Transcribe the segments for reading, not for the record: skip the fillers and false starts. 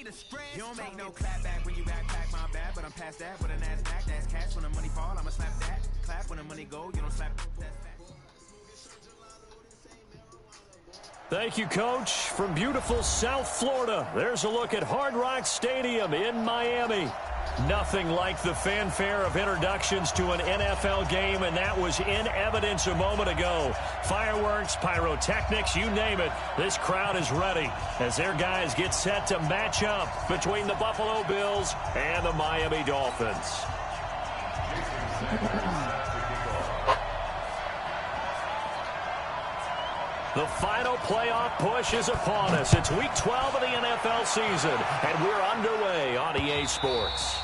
You don't make no clap back when you backpack my bad, but I'm past that. With an ass back, that's cash. When the money fall, I'ma slap that. Clap when the money go, you don't slap. Thank you, Coach. From beautiful South Florida, there's a look at Hard Rock Stadium in Miami. Nothing like the fanfare of introductions to an NFL game, and that was in evidence a moment ago. Fireworks, pyrotechnics, you name it. This crowd is ready as their guys get set to match up between the Buffalo Bills and the Miami Dolphins. The final playoff push is upon us. It's Week 12 of the NFL season, and we're underway on EA Sports.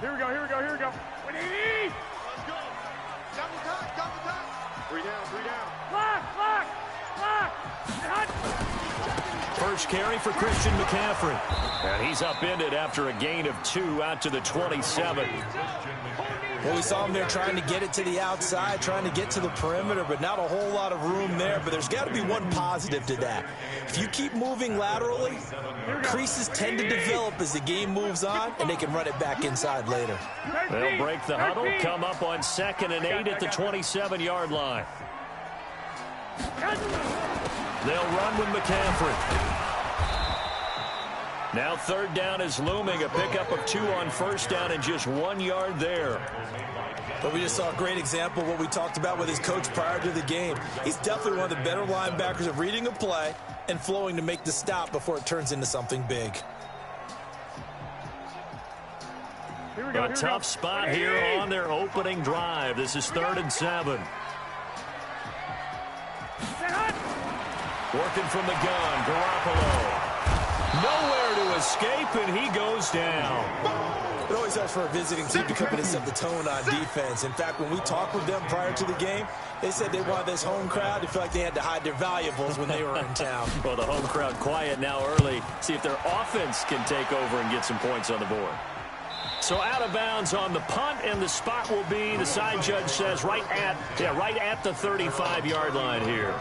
Here we go. Let's go. Double time. Three down. Lock. First carry for Christian McCaffrey. And he's upended after a gain of 2 out to the 27. Well, we saw him there trying to get it to the outside, trying to get to the perimeter, but not a whole lot of room there. But there's got to be one positive to that. If you keep moving laterally, creases tend to develop as the game moves on, and they can run it back inside later. They'll break the huddle, come up on 2nd and 8 at the 27-yard line. They'll run with McCaffrey. Now 3rd down is looming, a pickup of 2 on 1st down and just 1 yard there. But we just saw a great example of what we talked about with his coach prior to the game. He's definitely one of the better linebackers of reading a play and flowing to make the stop before it turns into something big. A tough spot here on their opening drive. This is 3rd and 7. Working from the gun, Garoppolo. Nowhere to escape, and he goes down. It always helps for a visiting team to come in and set the tone on defense. In fact, when we talked with them prior to the game, they said they wanted this home crowd to feel like they had to hide their valuables when they were in town. Well, the home crowd quiet now early. See if their offense can take over and get some points on the board. So out of bounds on the punt, and the spot will be, the side judge says, right at the 35-yard line here.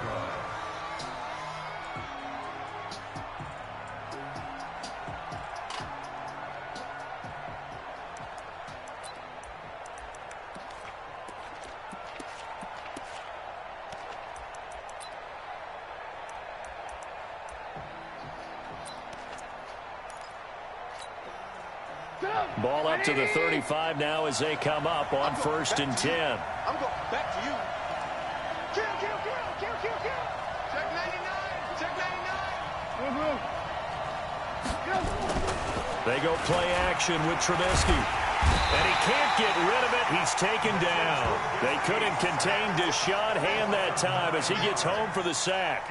Ball up to the 35 now as they come up on 1st and 10. I'm going back to you. Kill. Check 99. They go play action with Trubisky. And he can't get rid of it. He's taken down. They couldn't contain Deshaun Hand that time as he gets home for the sack.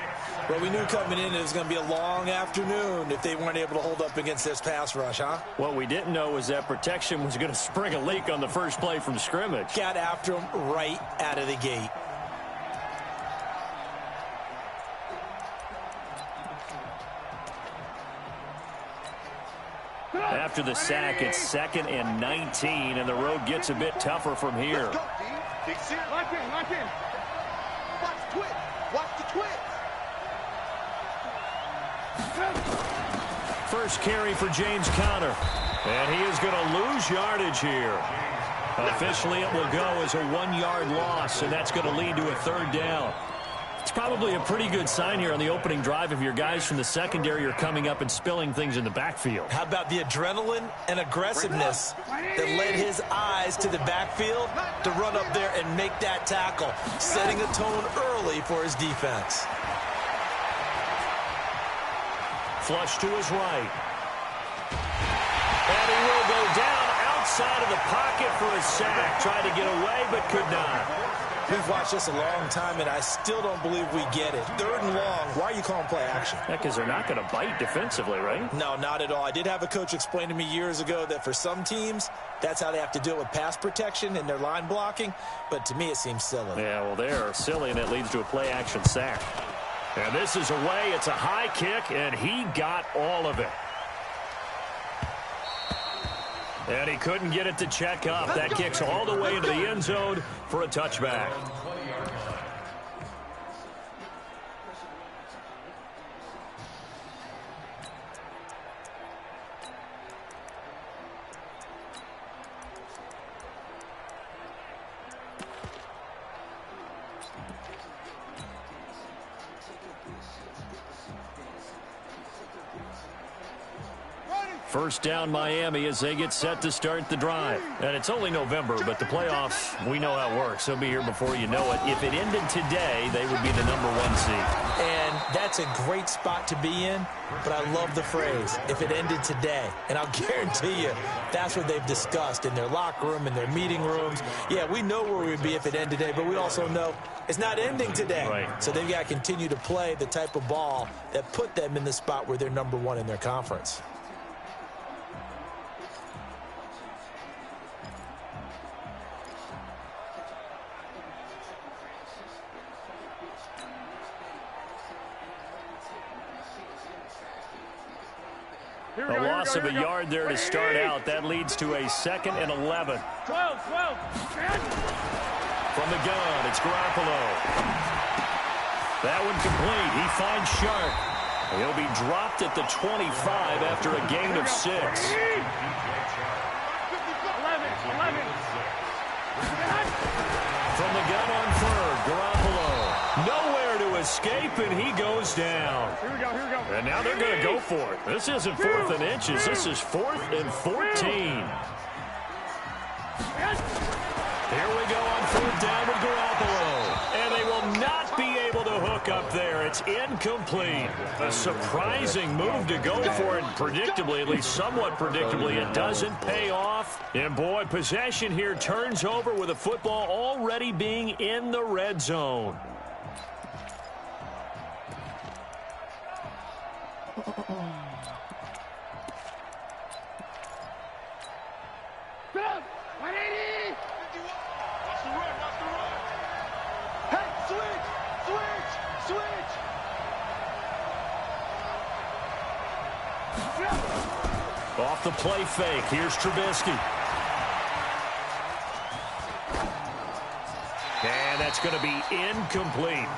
Well, we knew coming in it was going to be a long afternoon if they weren't able to hold up against this pass rush, huh? What we didn't know was that protection was going to spring a leak on the first play from scrimmage. Got after him right out of the gate. After the sack, it's 2nd and 19, and the road gets a bit tougher from here. Lock in. Watch the twist. First carry for James Conner. And he is going to lose yardage here. Officially, it will go as a 1-yard loss, and that's going to lead to a third down. It's probably a pretty good sign here on the opening drive if your guys from the secondary are coming up and spilling things in the backfield. How about the adrenaline and aggressiveness that led his eyes to the backfield to run up there and make that tackle, setting a tone early for his defense. Flush to his right. And he will go down outside of the pocket for a sack. Tried to get away, but could not. We've watched this a long time, and I still don't believe we get it. 3rd and long, why are you calling play action? Because they're not going to bite defensively, right? No, not at all. I did have a coach explain to me years ago that for some teams, that's how they have to deal with pass protection and their line blocking. But to me, it seems silly. Yeah, well, they're silly, and it leads to a play action sack. And this is away. It's a high kick, and he got all of it. And he couldn't get it to check up. That kicks all the way into the end zone for a touchback. First down Miami as they get set to start the drive. And it's only November, but the playoffs, we know how it works. They'll be here before you know it. If it ended today, they would be the #1 seed. And that's a great spot to be in, but I love the phrase, if it ended today. And I'll guarantee you, that's what they've discussed in their locker room, in their meeting rooms. Yeah, we know where we'd be if it ended today, but we also know it's not ending today. Right. So they've got to continue to play the type of ball that put them in the spot where they're #1 in their conference. A loss of a yard there to start out. That leads to a 2nd and 11. 12. From the gun, it's Garoppolo. That one complete. He finds Sharp. He'll be dropped at the 25 after a gain of 6. 11. From the gun on 3rd, Garoppolo. Nowhere to escape, and he goes down. Here we go. And now they're going to go for it. This isn't 4th and inches. This is 4th and 14. Here we go on 4th down with Garoppolo. And they will not be able to hook up there. It's incomplete. A surprising move to go for it. Predictably, at least somewhat predictably, it doesn't pay off. And boy, possession here turns over with a football already being in the red zone. Off the play fake. Here's Trubisky. And that's going to be incomplete.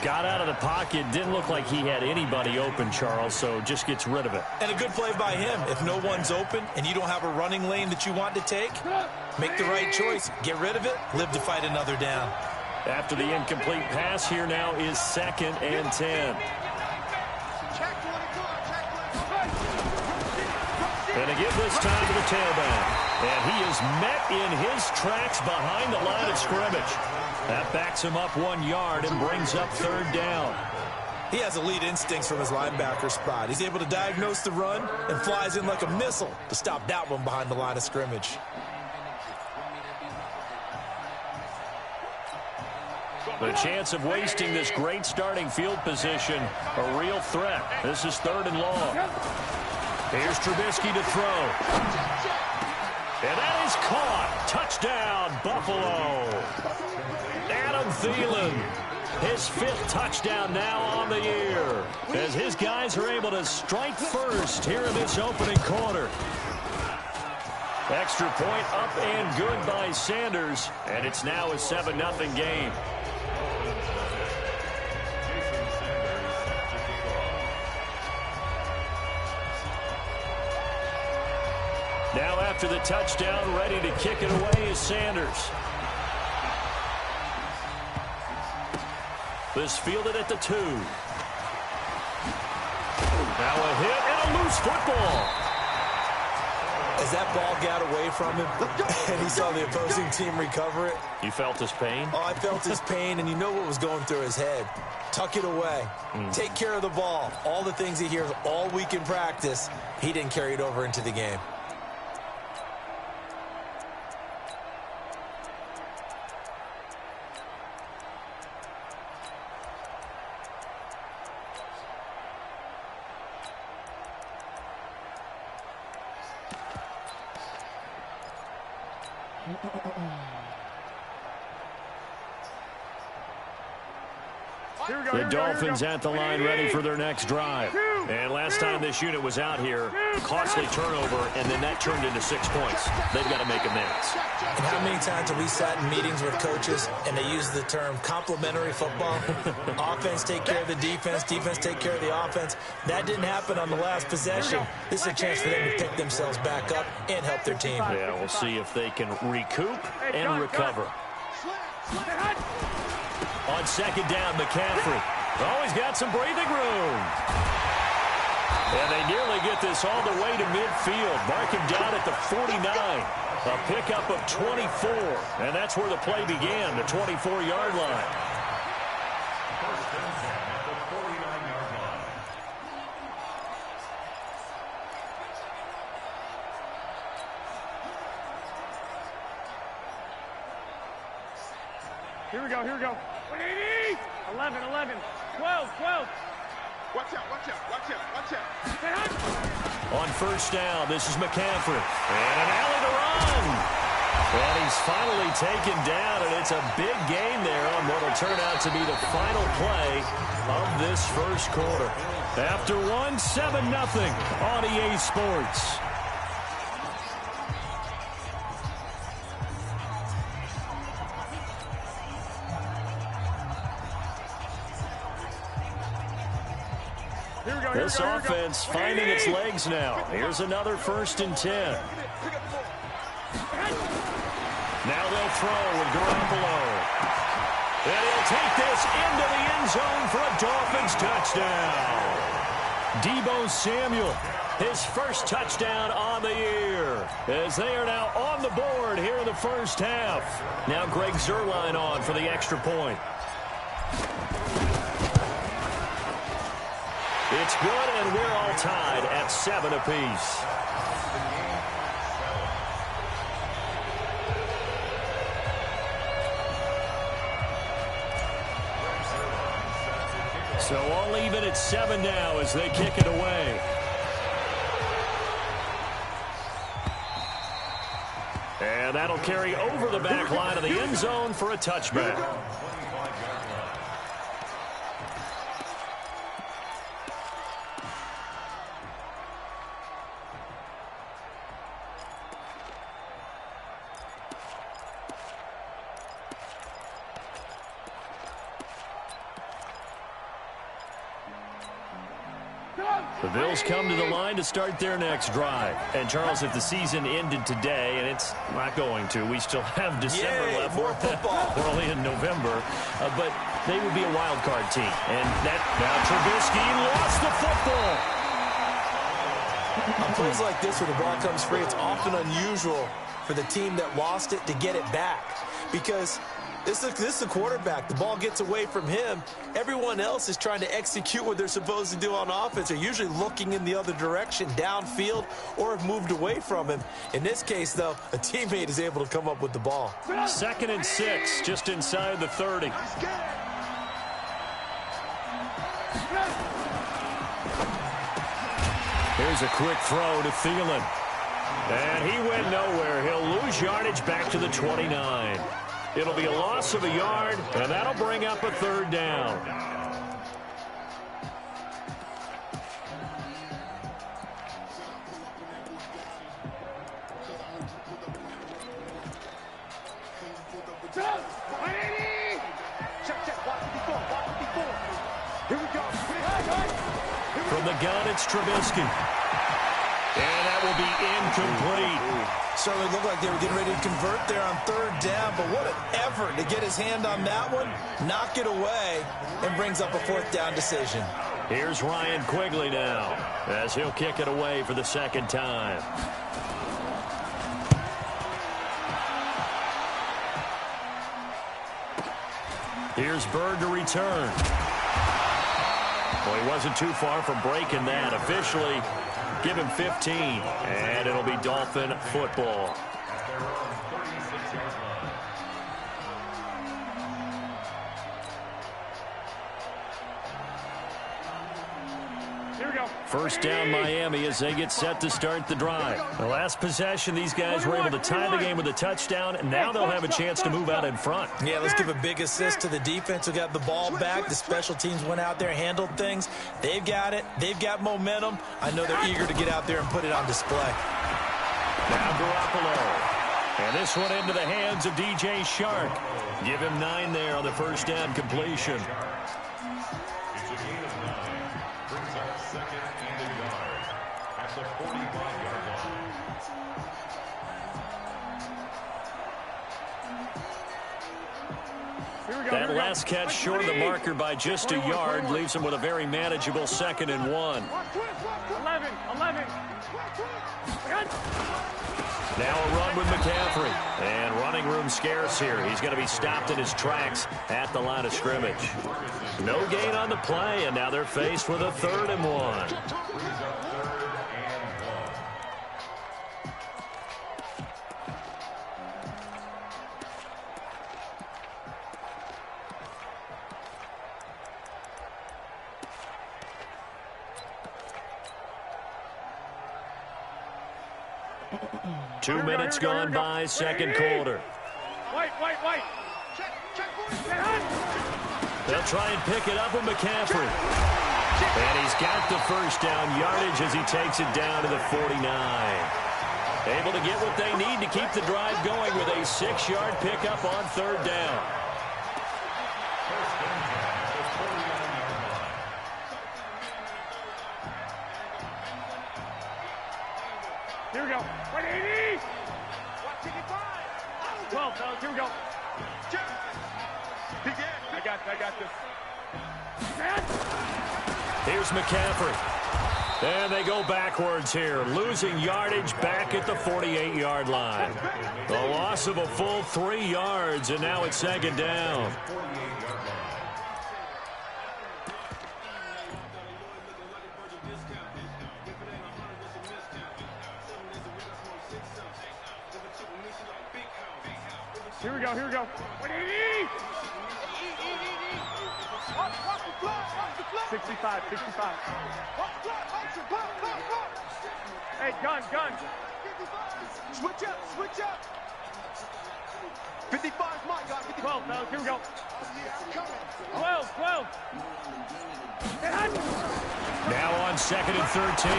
Got out of the pocket. Didn't look like he had anybody open, Charles, so just gets rid of it. And a good play by him. If no one's open and you don't have a running lane that you want to take, make the right choice. Get rid of it. Live to fight another down. After the incomplete pass, here now is 2nd and 10. And to give this time to the tailback. And he is met in his tracks behind the line of scrimmage. That backs him up 1 yard and brings up 3rd down. He has elite instincts from his linebacker spot. He's able to diagnose the run and flies in like a missile to stop that one behind the line of scrimmage. The chance of wasting this great starting field position, a real threat. This is 3rd and long. Here's Trubisky to throw. And that is caught. Touchdown, Buffalo. Adam Thielen, his 5th touchdown now on the year, as his guys are able to strike first here in this opening quarter. Extra point up and good by Sanders, and it's now a 7-0 game. Now after the touchdown, ready to kick it away is Sanders. This fielded at the 2. Now a hit and a loose football. As that ball got away from him and he saw the opposing team recover it. You felt his pain? Oh, I felt his pain, and you know what was going through his head. Tuck it away. Take care of the ball. All the things he hears all week in practice, he didn't carry it over into the game. The Dolphins at the line ready for their next drive. And last time this unit was out here, costly turnover, and then that turned into 6 points. They've got to make amends. And how many times have we sat in meetings with coaches and they use the term complementary football? Offense take care of the defense, defense take care of the offense. That didn't happen on the last possession. This is a chance for them to pick themselves back up and help their team. Yeah, we'll see if they can recoup and recover. On second down, McCaffrey. Oh, he's got some breathing room. And they nearly get this all the way to midfield. Mark him down at the 49. A pickup of 24. And that's where the play began, the 24-yard line. Here we go, here we go. 180! 11, 11, 12, 12. Watch out, watch out, watch out, watch out. On first down, this is McCaffrey. And an alley to run. And he's finally taken down, and it's a big gain there on what will turn out to be the final play of this first quarter. After one, 7-0 on EA Sports. This offense finding its legs now. Here's another 1st and 10. Now they'll throw with Garoppolo. And he'll take this into the end zone for a Dolphins touchdown. Deebo Samuel, his first touchdown on the year, as they are now on the board here in the first half. Now Greg Zuerlein on for the extra point. It's good, and we're all tied at 7 apiece. So all even at 7 now as they kick it away. And that'll carry over the back line of the end zone for a touchback. The Bills come to the line to start their next drive. And, Charles, if the season ended today, and it's not going to, we still have December left. More football. We're only in November. But they would be a wild card team. And that now Trubisky lost the football. On plays like this where the ball comes free, it's often unusual for the team that lost it to get it back. Because this is the quarterback. The ball gets away from him. Everyone else is trying to execute what they're supposed to do on offense. They're usually looking in the other direction, downfield, or have moved away from him. In this case, though, a teammate is able to come up with the ball. 2nd and 6, just inside the 30. Here's a quick throw to Thielen. And he went nowhere. He'll lose yardage back to the 29. It'll be a loss of a yard, and that'll bring up a 3rd down. From the gun, it's Trubisky. And that will be incomplete. Certainly looked like they were getting ready to convert there on third down, but what an effort to get his hand on that one, knock it away, and brings up a fourth down decision. Here's Ryan Quigley now, as he'll kick it away for the second time. Here's Bird to return. Well, he wasn't too far from breaking that. Officially, give him 15, and it'll be Dolphin football. Here we go. First down Miami as they get set to start the drive. The last possession, these guys were able to tie the game with a touchdown, and now they'll have a chance to move out in front. Yeah, let's give a big assist to the defense who got the ball back. The special teams went out there, handled things. They've got it. They've got momentum. I know they're eager to get out there and put it on display. Now Garoppolo. And this one into the hands of DJ Shark. Give him 9 there on the first down completion. That last catch short of the marker by just a yard leaves him with a very manageable 2nd and 1. 11. Now a run with McCaffrey. And running room scarce here. He's going to be stopped in his tracks at the line of scrimmage. No gain on the play, and now they're faced with a 3rd and 1. 2 minutes gone by, second quarter. White. They'll try and pick it up with McCaffrey. And he's got the first down yardage as he takes it down to the 49. Able to get what they need to keep the drive going with a 6-yard pickup on 3rd down. Here we go. 180. 12, fellas. Here we go. I got this. Here's McCaffrey. And they go backwards here, losing yardage back at the 48-yard line. The loss of a full 3 yards, and now it's 2nd down. Here we go. 180. 65. Hey, gun. Switch up. 55 is mine, guys. 12, fellas. Here we go. 12. Now on 2nd and 13.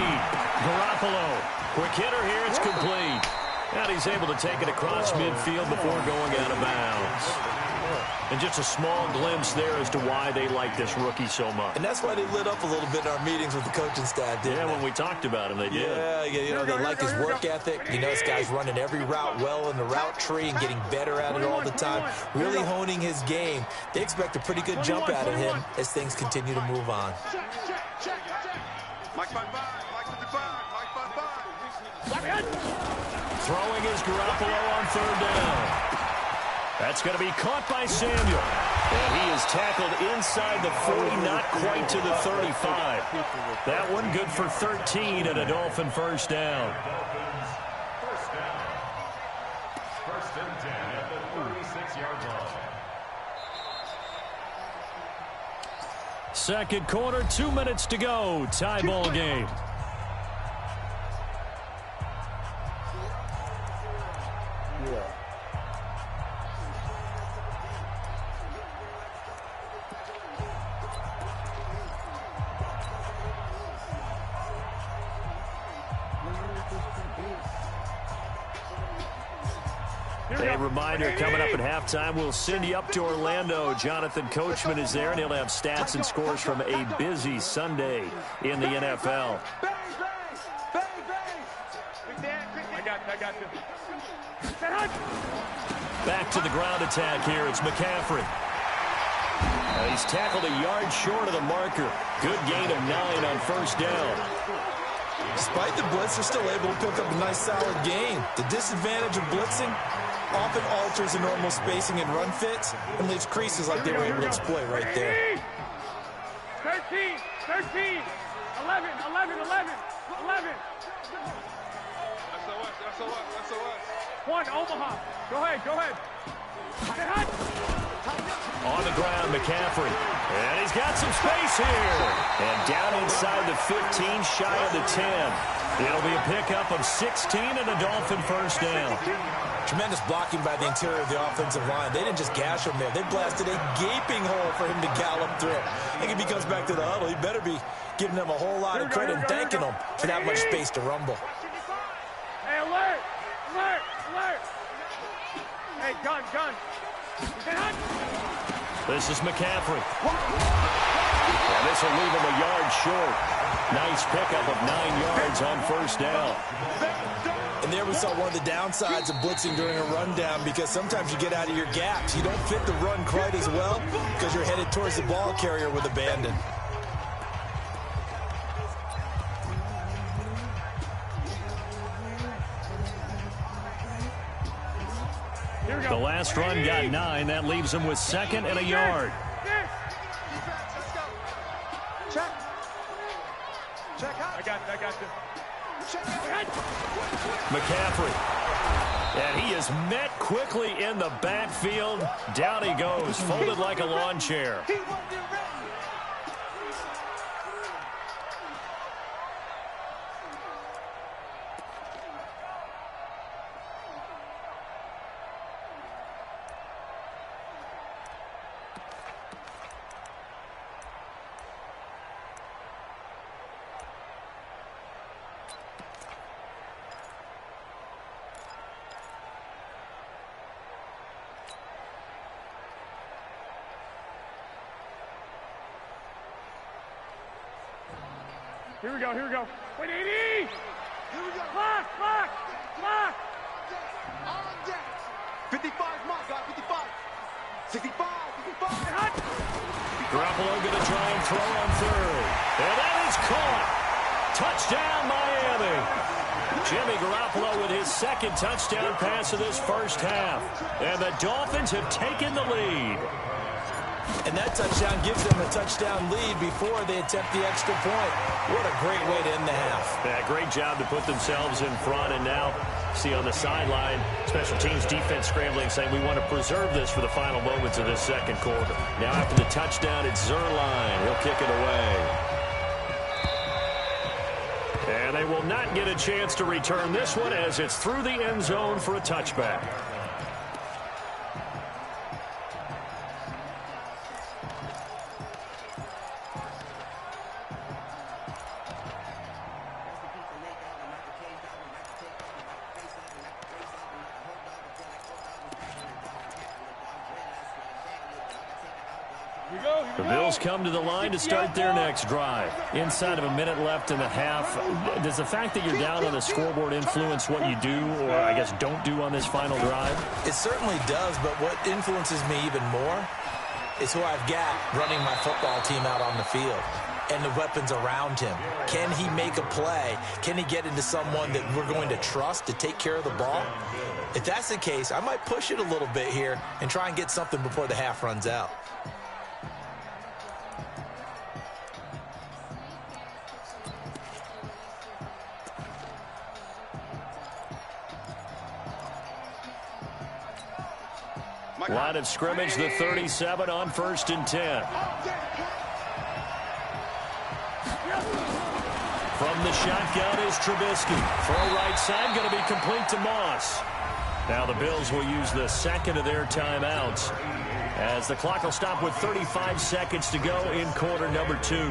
Garoppolo. Quick hitter here. It's complete. And he's able to take it across midfield before going out of bounds. And just a small glimpse there as to why they like this rookie so much. And that's why they lit up a little bit in our meetings with the coaching staff, didn't they? When we talked about him, they did. Yeah, they like his work ethic. You know, this guy's running every route well in the route tree and getting better at it all the time, really honing his game. They expect a pretty good jump out of him as things continue to move on. Throwing is Garoppolo on 3rd down. That's going to be caught by Samuel. And he is tackled inside the 40, not quite to the 35. That one good for 13 and a Dolphin first down. First and 10 at the 36-yard line. Second quarter, 2 minutes to go. Tie ball game. A reminder, coming up at halftime, we'll send you up to Orlando. Jonathan Coachman is there, and he'll have stats and scores from a busy Sunday in the NFL. got you. Back to the ground attack here. It's McCaffrey. He's tackled a yard short of the marker. Good gain of 9 on first down. Despite the blitz, they're still able to pick up a nice, solid gain. The disadvantage of blitzing often alters the normal spacing and run fits and leaves creases like they were able to exploit right there. 13, 13, 11, 11, 11, 11. SOS. One, Omaha. Go ahead. On the ground, McCaffrey. And he's got some space here. And down inside the 15, shy of the 10. It'll be a pickup of 16 and a Dolphin first down. Tremendous blocking by the interior of the offensive line. They didn't just gash him there. They blasted a gaping hole for him to gallop through. I think if he comes back to the huddle, he better be giving them a whole lot of credit and thanking them for that much space to rumble. Hey, alert! Hey, gun. This is McCaffrey. And this will leave him a yard short. Nice pickup of 9 yards on first down. And there we saw one of the downsides of blitzing during a rundown, because sometimes you get out of your gaps. You don't fit the run quite as well because you're headed towards the ball carrier with abandon. The last run got 9. That leaves him with 2nd and a yard. Check out. I got you. McCaffrey. And he is met quickly in the backfield. Down he goes, folded like a lawn chair. Here we go. Wait, 80! Here we go. Clock! On deck. 55, mark, guy, 55. 65. Garoppolo going to try and throw on third. And that is caught. Touchdown, Miami. Jimmy Garoppolo with his 2nd touchdown pass of this first half. And the Dolphins have taken the lead. And that touchdown gives them a touchdown lead before they attempt the extra point. What a great way to end the half. Yeah, great job to put themselves in front. And now, see on the sideline, special teams defense scrambling, saying we want to preserve this for the final moments of this second quarter. Now after the touchdown, it's Zerline. He'll kick it away. And they will not get a chance to return this one as it's through the end zone for a touchback. The Bills come to the line to start their next drive. Inside of a minute left in the half, does the fact that you're down on the scoreboard influence what you do, or I guess don't do on this final drive? It certainly does, but what influences me even more is who I've got running my football team out on the field and the weapons around him. Can he make a play? Can he get into someone that we're going to trust to take care of the ball? If that's the case, I might push it a little bit here and try and get something before the half runs out. Line of scrimmage, the 37 on 1st and 10. From the shotgun is Trubisky. Throw right side, going to be complete to Moss. Now the Bills will use the 2nd of their timeouts as the clock will stop with 35 seconds to go in quarter number 2.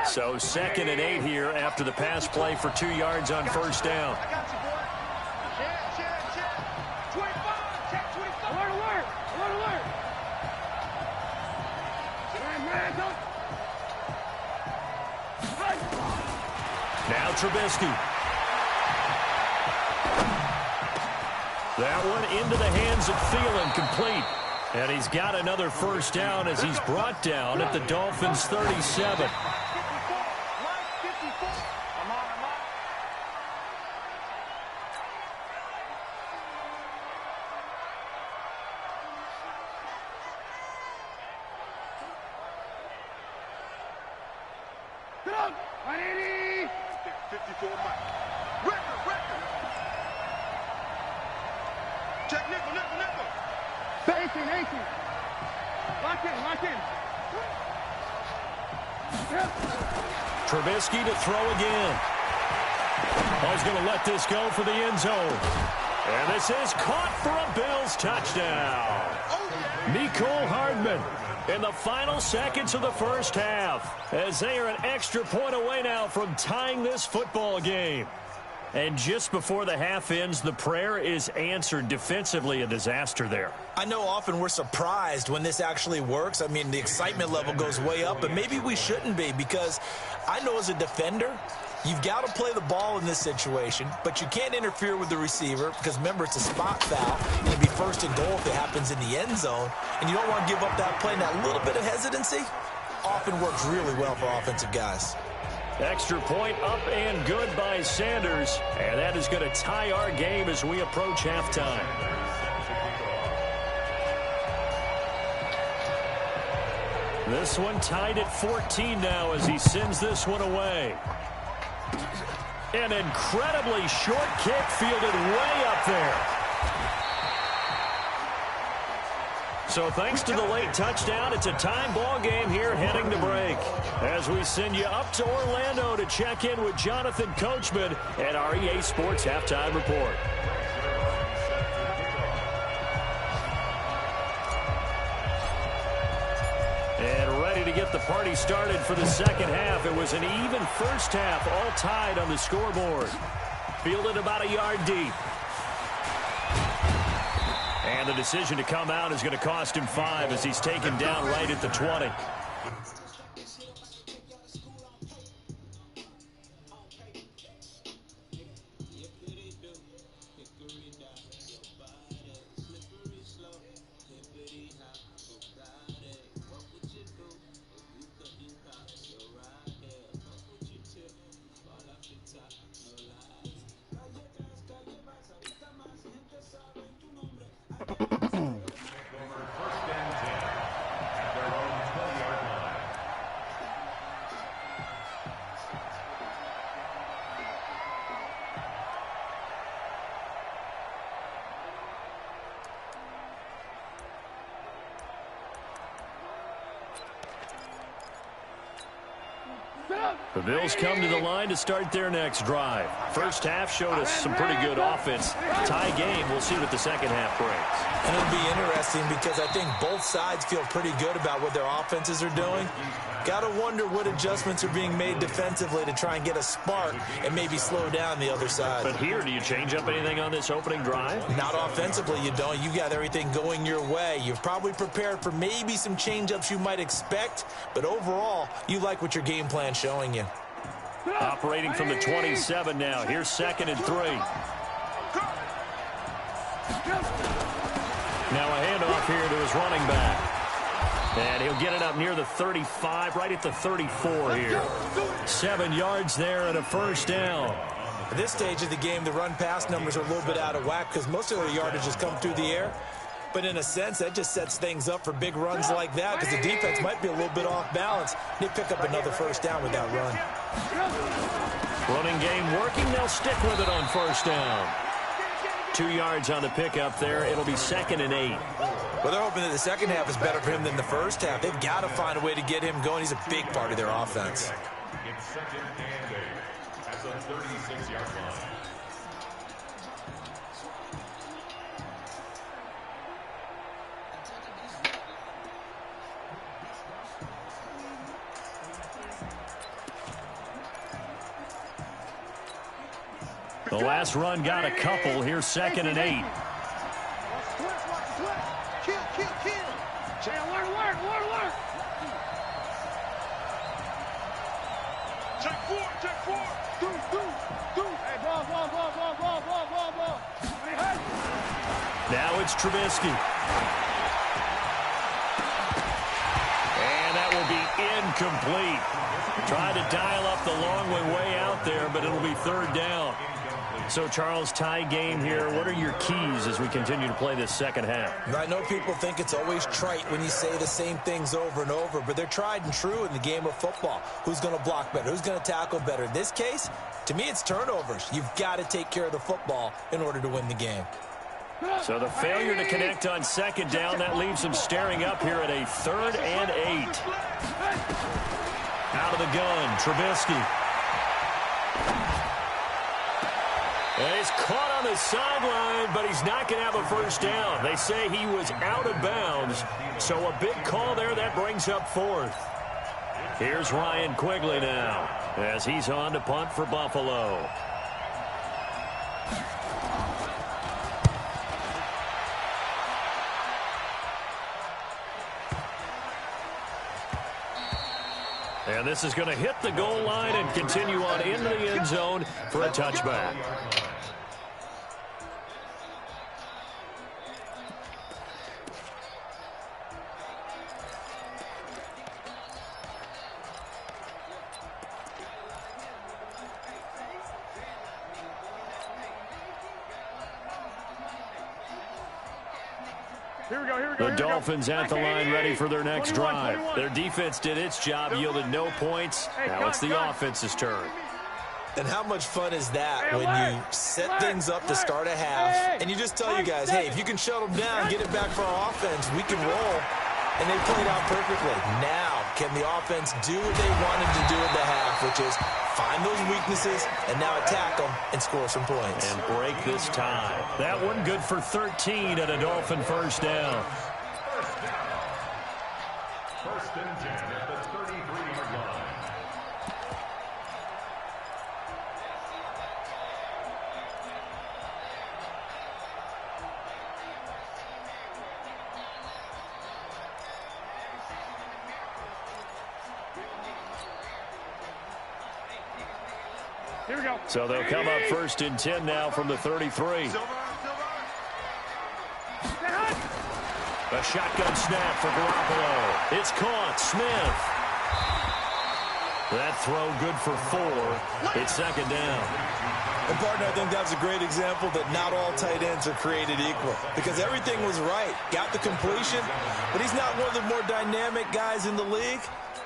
So 2nd and 8 here after the pass play for 2 yards on first down. Alert! Trubisky. That one into the hands of Thielen, complete. And he's got another first down as he's brought down at the Dolphins' 37. Good. 180. 54 Mike. Record. Check nickel. 18. Lock in. Trubisky to throw again. He's going to let this go for the end zone. And this is caught for a Bills touchdown. Mecole Hardman in the final seconds of the first half, as they are an extra point away now from tying this football game. And just before the half ends, the prayer is answered. Defensively, a disaster there. I know often we're surprised when this actually works. I mean, the excitement level goes way up, but maybe we shouldn't be, because I know as a defender, you've got to play the ball in this situation, but you can't interfere with the receiver because, remember, it's a spot foul. It'll be first and goal if it happens in the end zone, and you don't want to give up that play. And that little bit of hesitancy often works really well for offensive guys. Extra point up and good by Sanders, and that is going to tie our game as we approach halftime. This one tied at 14 now as he sends this one away. An incredibly short kick fielded way up there. So thanks to the late touchdown, it's a time ball game here heading to break. As we send you up to Orlando to check in with Jonathan Coachman at our EA Sports Halftime Report. And ready to get the party started for the second half. It was an even first half, all tied on the scoreboard. Fielded about a yard deep. And the decision to come out is going to cost him 5 as he's taken down right at the 20. The Bills come to the line to start their next drive. First half showed us some pretty good offense. Tie game, we'll see what the second half brings. And it'll be interesting because I think both sides feel pretty good about what their offenses are doing. Got to wonder what adjustments are being made defensively to try and get a spark and maybe slow down the other side. But here, do you change up anything on this opening drive? Not offensively, you don't. You got everything going your way. You've probably prepared for maybe some change-ups you might expect, but overall, you like what your game plan's showing you. Operating from the 27 now. Here's 2nd and 3. Now a handoff here to his running back. And he'll get it up near the 35, right at the 34 here. 7 yards there and a first down. At this stage of the game, the run-pass numbers are a little bit out of whack because most of their yardage has come through the air. But in a sense, that just sets things up for big runs like that because the defense might be a little bit off balance. They pick up another first down with that run. Running game working. They'll stick with it on first down. 2 yards on the pickup there. It'll be 2nd and 8. Well, they're hoping that the second half is better for him than the first half. They've got to find a way to get him going. He's a big part of their offense. It's 2nd and 8 at the 36-yard line. The last run got a couple. Here's 2nd and 8. Alert. Check 4. Now it's Trubisky. And that will be incomplete. Tried to dial up the long way out there, but it'll be third down. So, Charles, tie game here. What are your keys as we continue to play this second half? I know people think it's always trite when you say the same things over and over, but they're tried and true in the game of football. Who's going to block better? Who's going to tackle better? In this case, to me, it's turnovers. You've got to take care of the football in order to win the game. So the failure to connect on second down, that leaves him staring up here at a 3rd and 8. Out of the gun, Trubisky. And he's caught on the sideline, but he's not going to have a first down. They say he was out of bounds, so a big call there that brings up 4th. Here's Ryan Quigley now as he's on to punt for Buffalo. And this is going to hit the goal line and continue on into the end zone for a touchback. The Dolphins at the line ready for their next drive. Their defense did its job, yielded no points. Now it's the offense's turn. And how much fun is that when you set things up to start a half and you just tell you guys, hey, if you can shut them down, get it back for our offense, we can roll. And they played out perfectly. Now, can the offense do what they wanted to do at the half, which is find those weaknesses and now attack them and score some points. And break this tie. That one good for 13 at a Dolphin first down. First and 10 at the 33-yard line. Here we go. So they'll come up first and 10 now from the 33. A shotgun snap for Garoppolo. It's caught. Smith. That throw good for 4. It's second down. And, partner, I think that's a great example that not all tight ends are created equal because everything was right. Got the completion, but he's not one of the more dynamic guys in the league.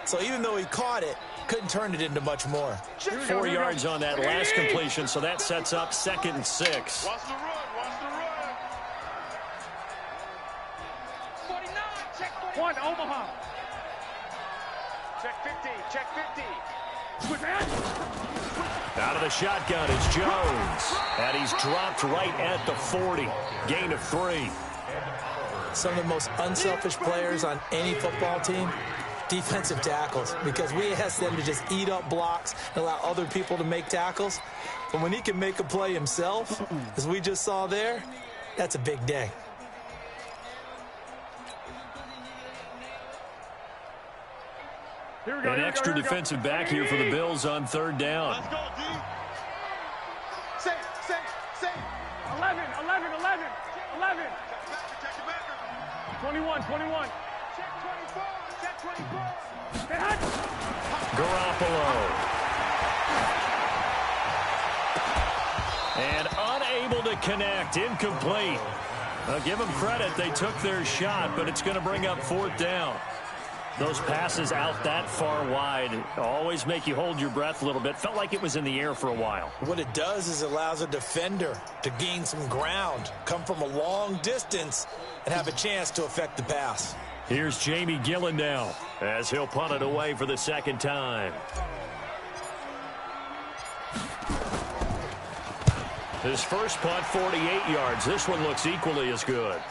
So even though he caught it, couldn't turn it into much more. 4 yards on that last completion, so that sets up 2nd and 6. Watch the run. Watch the run. 49. Check 49. One, Omaha. Check 50. Check 50. Out of the shotgun is Jones. And he's dropped right at the 40. Gain of 3. Some of the most unselfish players on any football team, defensive tackles, because we ask them to just eat up blocks and allow other people to make tackles. But when he can make a play himself, as we just saw there, that's a big day. An extra defensive back here for the Bills on 3rd down. Let's go, D. Say. 11. 21. Check 24. Check 24. Garoppolo. And unable to connect. Incomplete. I'll give them credit. They took their shot, but it's going to bring up 4th down. Those passes out that far wide always make you hold your breath a little bit. Felt like it was in the air for a while. What it does is it allows a defender to gain some ground, come from a long distance, and have a chance to affect the pass. Here's Jamie Gillen now as he'll punt it away for the 2nd time. His first punt, 48 yards. This one looks equally as good.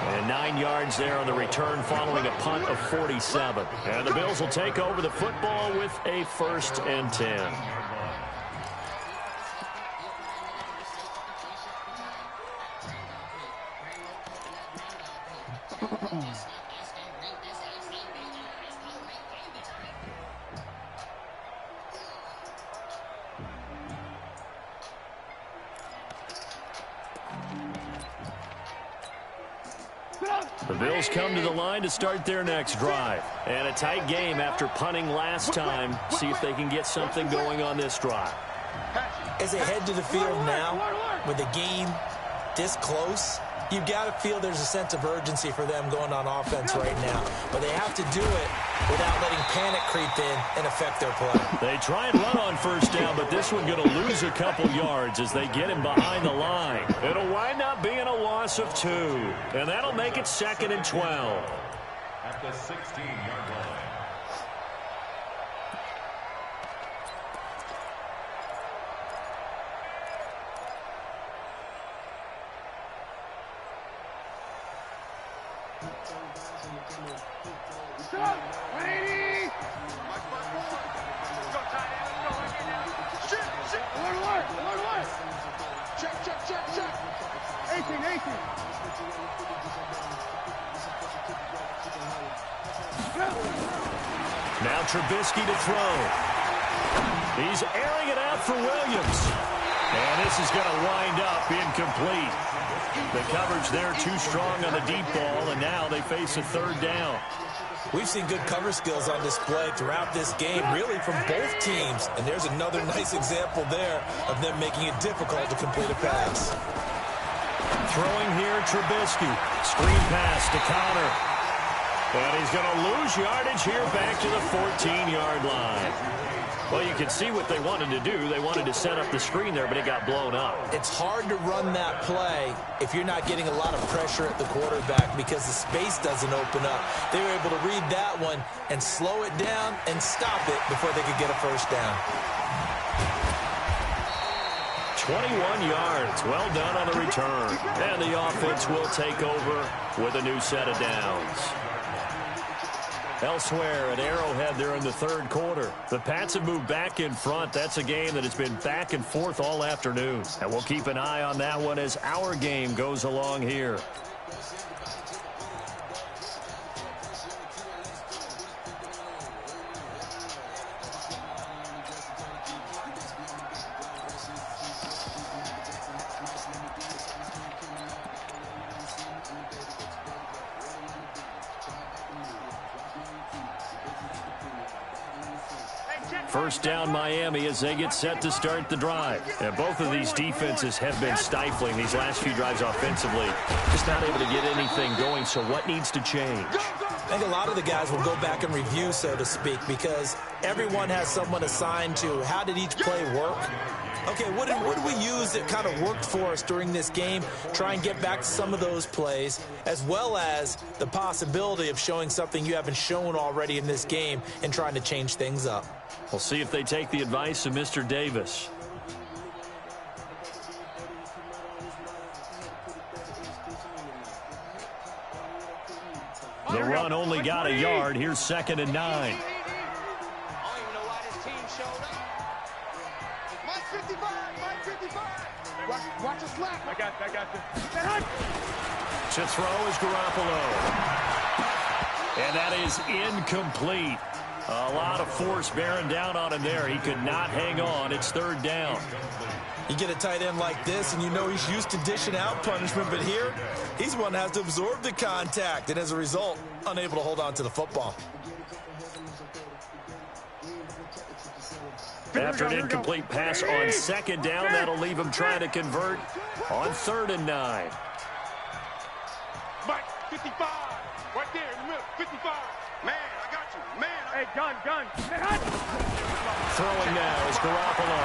And 9 yards there on the return following a punt of 47. And the Bills will take over the football with a 1st and 10. The Bills come to the line to start their next drive. And a tight game after punting last time. See if they can get something going on this drive. As they head to the field now, with the game this close, you've got to feel there's a sense of urgency for them going on offense right now. But they have to do it without letting panic creep in and affect their play. They try and run on first down, but this one going to lose a couple yards as they get him behind the line. It'll wind up being a loss of 2, and that'll make it 2nd and 12. At the 16-yard line. Now Trubisky to throw. He's airing it out for Williams. And this is going to wind up incomplete. The coverage there too strong on the deep ball, and now they face a 3rd down. We've seen good cover skills on display throughout this game, really from both teams. And there's another nice example there of them making it difficult to complete a pass. Throwing here, Trubisky. Screen pass to Connor. And he's going to lose yardage here back to the 14-yard line. Well, you can see what they wanted to do. They wanted to set up the screen there, but it got blown up. It's hard to run that play if you're not getting a lot of pressure at the quarterback because the space doesn't open up. They were able to read that one and slow it down and stop it before they could get a first down. 21 yards. Well done on the return. And the offense will take over with a new set of downs. Elsewhere at Arrowhead there in the 3rd quarter. The Pats have moved back in front. That's a game that has been back and forth all afternoon. And we'll keep an eye on that one as our game goes along here. First down Miami as they get set to start the drive. And both of these defenses have been stifling these last few drives offensively. Just not able to get anything going, so what needs to change? I think a lot of the guys will go back and review, so to speak, because everyone has someone assigned to how did each play work. Okay, what did we use that kind of worked for us during this game? Try and get back to some of those plays, as well as the possibility of showing something you haven't shown already in this game and trying to change things up. We'll see if they take the advice of Mr. Davis. The run only got a yard. Here's 2nd and 9. Watch the slap. I got you. To throw is Garoppolo. And that is incomplete. A lot of force bearing down on him there. He could not hang on. It's 3rd down. You get a tight end like this, and you know he's used to dishing out punishment, but here, he's one that has to absorb the contact, and as a result, unable to hold on to the football. After an incomplete pass on 2nd down, that'll leave him trying to convert on 3rd and 9. Mike, 55. Right there in the middle, 55. Man, I got you. Man, hey, gun. Throwing now is Garoppolo.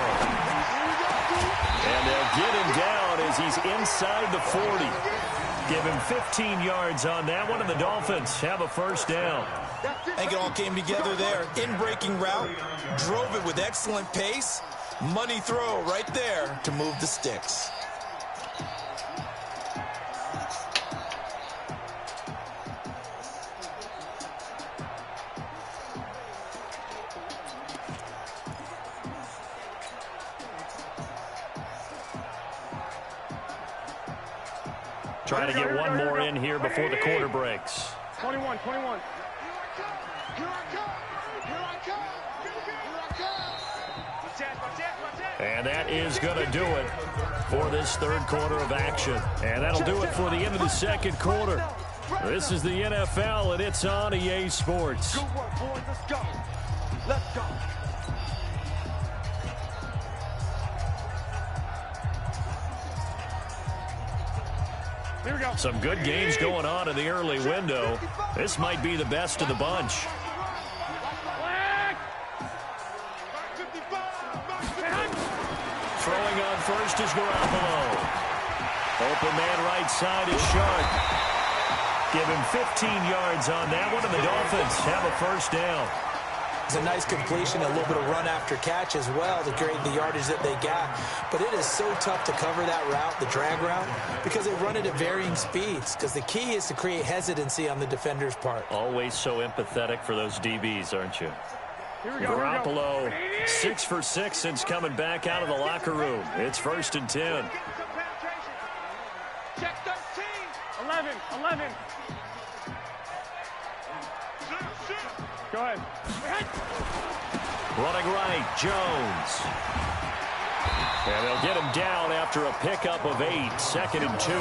And they'll get him down as he's inside the 40. Give him 15 yards on that one, and the Dolphins have a first down. I think it all came together there. In-breaking route, drove it with excellent pace. Money throw right there to move the sticks. Trying to get one more in here before the quarter breaks. 21. And that is going to do it for this 3rd quarter of action. And that'll do it for the end of the 2nd quarter. This is the NFL, and it's on EA Sports. Good work, boys. Let's go. Let's go. Here we go. Some good games going on in the early window. This might be the best of the bunch. Throwing on first is Garoppolo. Open man right side is Sharp. Give him 15 yards on that one, and the Dolphins have a first down. It's a nice completion, a little bit of run after catch as well to create the yardage that they got. But it is so tough to cover that route, the drag route, because they run it at varying speeds. Because the key is to create hesitancy on the defender's part. Always so empathetic for those DBs, aren't you? Garoppolo, 6 for 6 since coming back out of the locker room. It's 1st and 10. Check 13. 11. Go ahead. Running right, Jones. And they'll get him down after a pickup of 8, 2nd and 2.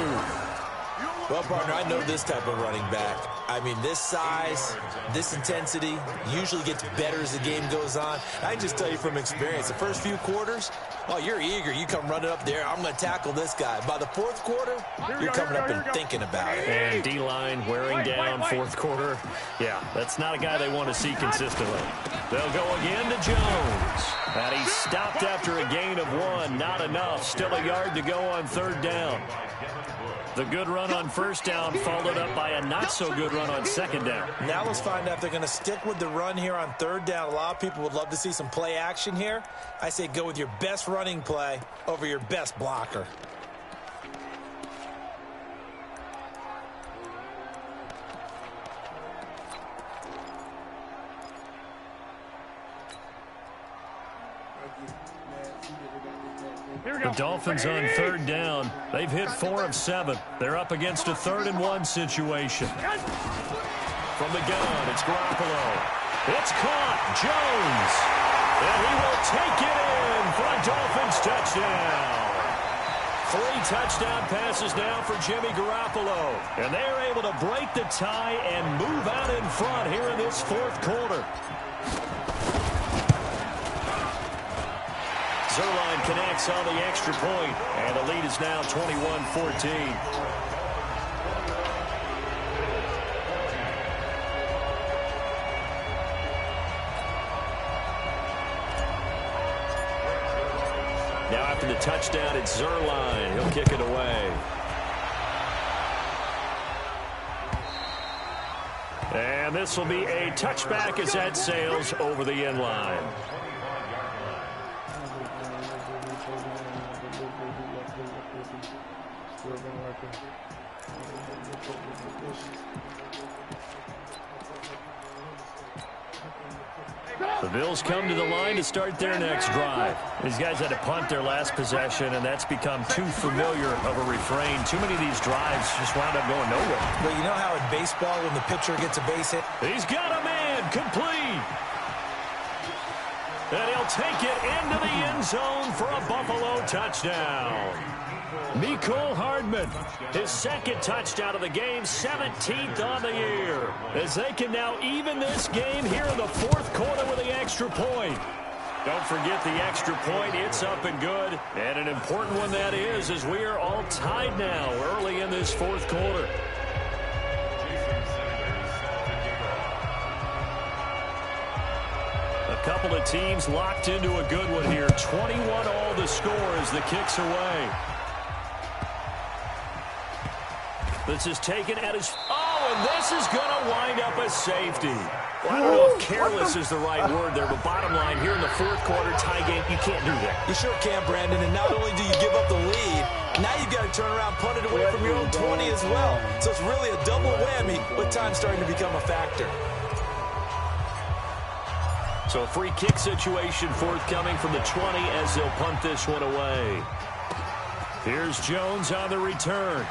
Well, partner, I know this type of running back. I mean, this size, this intensity usually gets better as the game goes on. I can just tell you from experience, the first few quarters, oh, you're eager. You come running up there, I'm going to tackle this guy. By the 4th quarter, you're coming up and thinking about it. And D-line wearing down 4th quarter. Yeah, that's not a guy they want to see consistently. They'll go again to Jones. And he stopped after a gain of 1. Not enough. Still a yard to go on 3rd down. The good run on 1st down followed up by a not-so-good run on 2nd down. Now let's find out if they're going to stick with the run here on 3rd down. A lot of people would love to see some play action here. I say go with your best running play over your best blocker. The Dolphins on 3rd down. They've hit 4 of 7. They're up against a 3rd and 1 situation. From the gun, it's Garoppolo. It's caught. Jones. And he will take it in for a Dolphins touchdown. 3 touchdown passes now for Jimmy Garoppolo. And they are able to break the tie and move out in front here in this 4th quarter. Zerline connects on the extra point, and the lead is now 21-14. Now after the touchdown, it's Zerline. He'll kick it away. And this will be a touchback as that sails over the end line. The Bills come to the line to start their next drive. These guys had to punt their last possession, and that's become too familiar of a refrain. Too many of these drives just wound up going nowhere. But you know how in baseball when the pitcher gets a base hit? He's got a man complete. And he'll take it into the end zone for a Buffalo touchdown. Mecole Hardman, his 2nd touchdown of the game, 17th on the year. As they can now even this game here in the 4th quarter with the extra point. Don't forget the extra point. It's up and good. And an important one that is, as we are all tied now early in this 4th quarter. A couple of teams locked into a good one here. 21 all the score as the kick's away. This is taken at his... Oh, and this is going to wind up a safety. Well, I don't know if careless is the right word there, but bottom line, here in the 4th quarter tie game, you can't do that. You sure can, Brandon, and not only do you give up the lead, now you've got to turn around, punt it away from your own 20 as well. So it's really a double whammy with time starting to become a factor. So a free kick situation forthcoming from the 20 as they'll punt this one away. Here's Jones on the return.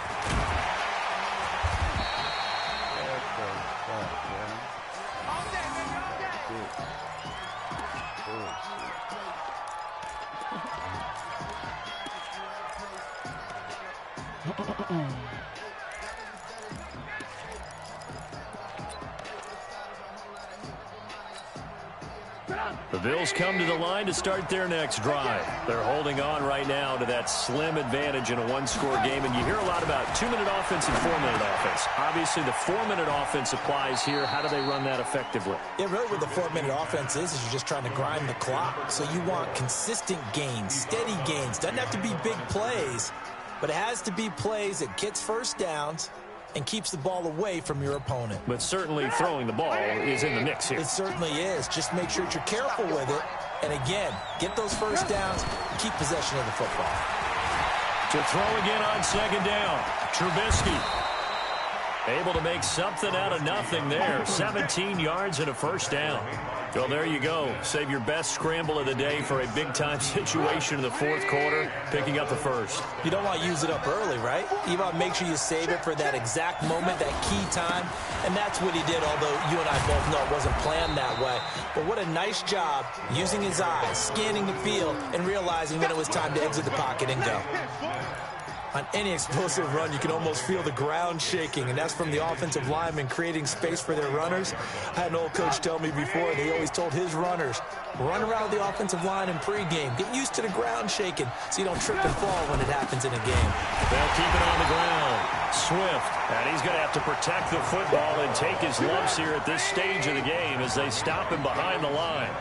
The Bills come to the line to start their next drive. They're holding on right now to that slim advantage in a one-score game, and you hear a lot about 2-minute offense and 4-minute offense. Obviously, the 4-minute offense applies here. How do they run that effectively? Yeah, really what the 4-minute offense is you're just trying to grind the clock. So you want consistent gains, steady gains. Doesn't have to be big plays, but it has to be plays that gets first downs and keeps the ball away from your opponent. But certainly throwing the ball is in the mix here. It certainly is. Just make sure that you're careful with it. And again, get those first downs, keep possession of the football. To throw again on second down, Trubisky able to make something out of nothing there. 17 yards and a first down. Well, there you go. Save your best scramble of the day for a big-time situation in the fourth quarter, picking up the first. You don't want to use it up early, right? You want to make sure you save it for that exact moment, that key time, and that's what he did, although you and I both know it wasn't planned that way. But what a nice job using his eyes, scanning the field, and realizing that it was time to exit the pocket and go. On any explosive run, you can almost feel the ground shaking, and that's from the offensive linemen creating space for their runners. I had an old coach tell me before, they always told his runners, run around the offensive line in pregame. Get used to the ground shaking so you don't trip and fall when it happens in a game. They'll keep it on the ground. Swift, and he's going to have to protect the football and take his lumps here at this stage of the game as they stop him behind the line.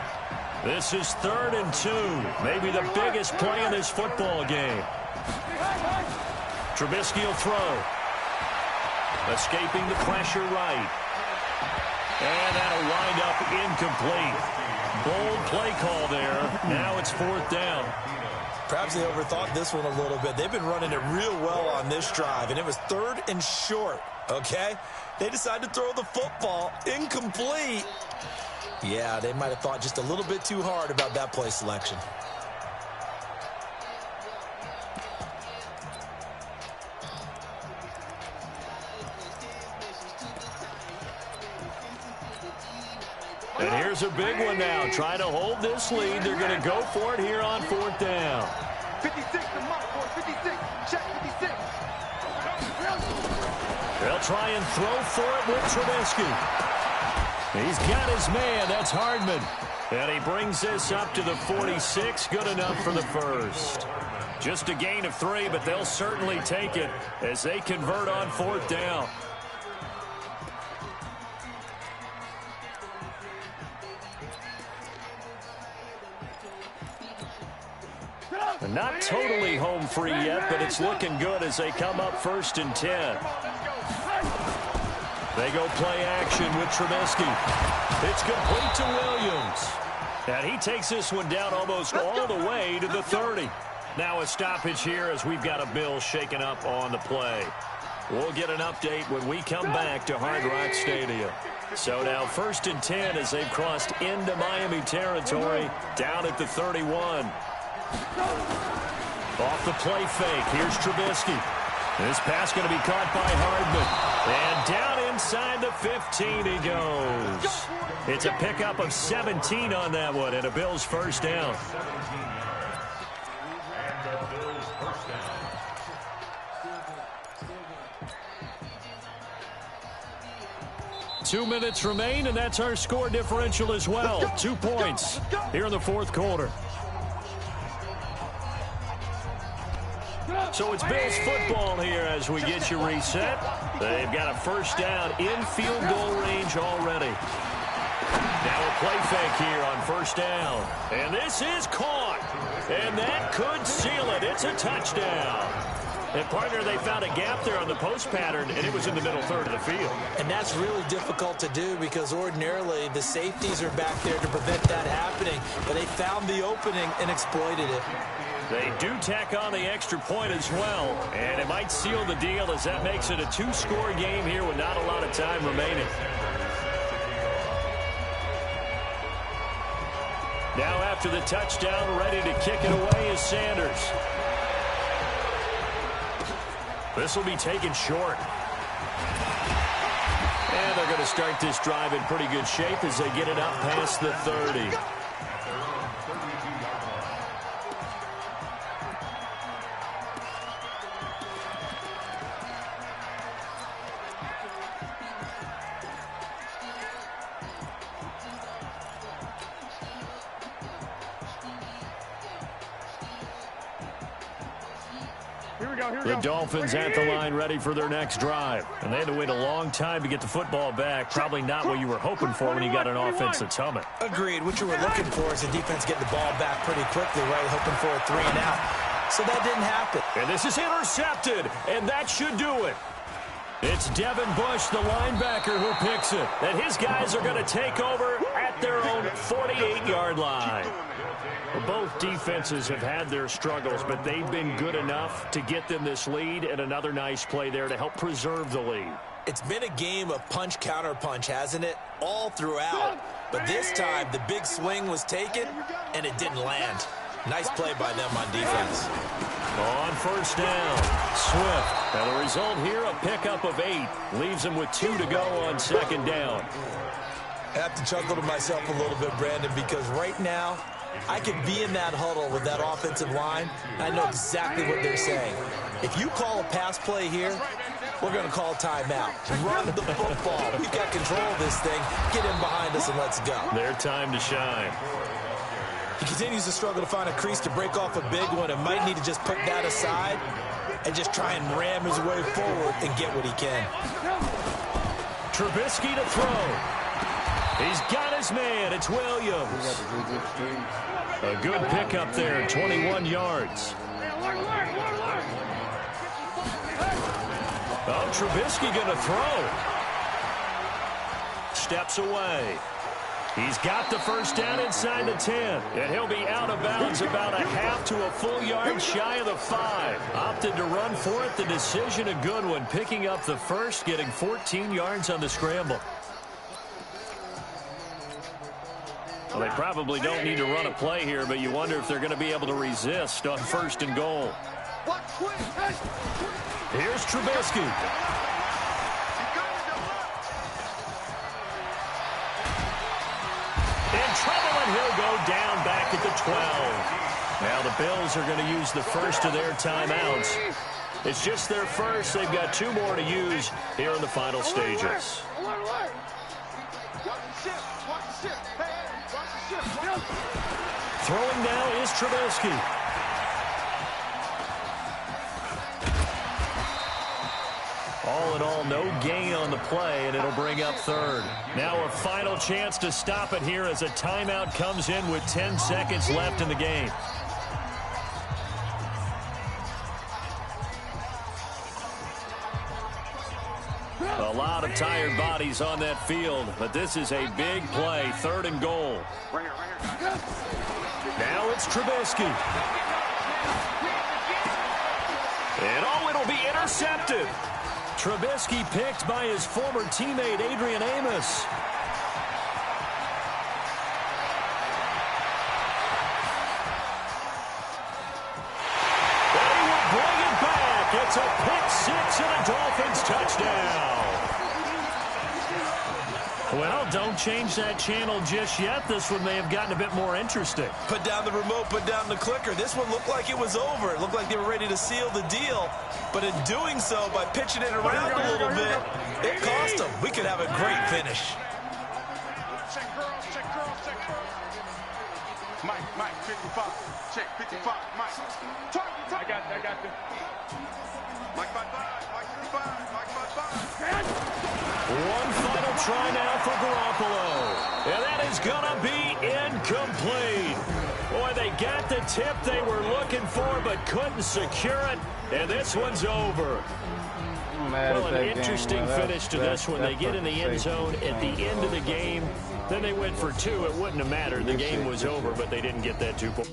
This is 3rd and 2, maybe the biggest play in this football game. Trubisky will throw. Escaping the pressure right. And that'll wind up incomplete. Bold play call there. Now it's 4th down. Perhaps they overthought this one a little bit. They've been running it real well on this drive, and it was 3rd and short, okay? They decided to throw the football incomplete. Yeah, they might have thought just a little bit too hard about that play selection. And here's a big one now. Trying to hold this lead. They're going to go for it here on 4th down. 56 to mark, boy. 56. Check 56. They'll try and throw for it with Trubisky. He's got his man. That's Hardman. And he brings this up to the 46. Good enough for the first. Just a gain of 3, but they'll certainly take it as they convert on 4th down. Not totally home free yet, but it's looking good as they come up 1st and 10. They go play action with Trubisky. It's complete to Williams. And he takes this one down almost all the way to the 30. Now a stoppage here as we've got a Bill shaken up on the play. We'll get an update when we come back to Hard Rock Stadium. So now 1st and 10 as they've crossed into Miami territory down at the 31. Off the play fake. Here's Trubisky. This pass going to be caught by Hardman. And down inside the 15 he goes. It's a pickup of 17 on that one and a Bills first down. And the Bills first down. Two minutes remain, and that's our score differential as well. 2 points here in the fourth quarter. So it's Bills football here as we get you reset. They've got a first down in field goal range already. Now a play fake here on first down. And this is caught. And that could seal it. It's a touchdown. And, partner, they found a gap there on the post pattern, and it was in the middle third of the field. And that's really difficult to do because ordinarily the safeties are back there to prevent that happening. But they found the opening and exploited it. They do tack on the extra point as well, and it might seal the deal as that makes it a two-score game here with not a lot of time remaining. Now after the touchdown, ready to kick it away is Sanders. This will be taken short. And they're going to start this drive in pretty good shape as they get it up past the 30. The Dolphins at the line ready for their next drive. And they had to wait a long time to get the football back. Probably not what you were hoping for when you got an offense that's humming. Agreed. What you were looking for is the defense getting the ball back pretty quickly, right? Hoping for a 3 and out. So that didn't happen. And this is intercepted, and that should do it. It's Devin Bush, the linebacker, who picks it. And his guys are going to take over at their own 48-yard line. Both defenses have had their struggles, but they've been good enough to get them this lead, and another nice play there to help preserve the lead. It's been a game of punch-counter-punch, hasn't it? All throughout. But this time, the big swing was taken, and it didn't land. Nice play by them on defense. On first down, Swift. Now the result here, a pickup of 8. Leaves him with 2 to go on second down. I have to chuckle to myself a little bit, Brandon, because right now, I could be in that huddle with that offensive line. I know exactly what they're saying. If you call a pass play here, we're going to call timeout. Run the football. We've got control of this thing. Get in behind us and let's go. Their time to shine. He continues to struggle to find a crease to break off a big one and might need to just put that aside and just try and ram his way forward and get what he can. Trubisky to throw. He's got his man. It's Williams. A good pickup there, 21 yards. Oh, Trubisky going to throw. Steps away. He's got the first down inside the 10. And he'll be out of bounds about a half to a full yard shy of the 5. Opted to run for it. The decision a good one. Picking up the first, getting 14 yards on the scramble. Well, they probably don't need to run a play here, but you wonder if they're going to be able to resist on first and goal. Here's Trubisky. In trouble, and he'll go down back at the 12. Now the Bills are going to use the first of their timeouts. It's just their first. They've got 2 more to use here in the final stages. Throwing now is Trubisky. All in all, no gain on the play, and it'll bring up third. Now a final chance to stop it here as a timeout comes in with 10 seconds left in the game. A lot of tired bodies on that field, but this is a big play, 3rd and goal. Now it's Trubisky. And oh, it'll be intercepted. Trubisky picked by his former teammate, Adrian Amos. They will bring it back. It's a pick 6 and a Dolphins touchdown. Well, don't change that channel just yet. This one may have gotten a bit more interesting. Put down the remote, put down the clicker. This one looked like it was over. It looked like they were ready to seal the deal. But in doing so, by pitching it around a little bit, it cost them. We could have a great finish. Check girls, check girls, check girls. Mike, 55. Check 55, Mike. I got you. Mike 55, Mike 55, Mike 55. One final try now for Garoppolo. And that is going to be incomplete. Boy, they got the tip they were looking for but couldn't secure it. And this one's over. Well, an interesting finish to this one. They get in the end zone at the end of the game. Then they went for 2. It wouldn't have mattered. The game was over, but they didn't get that 2 point.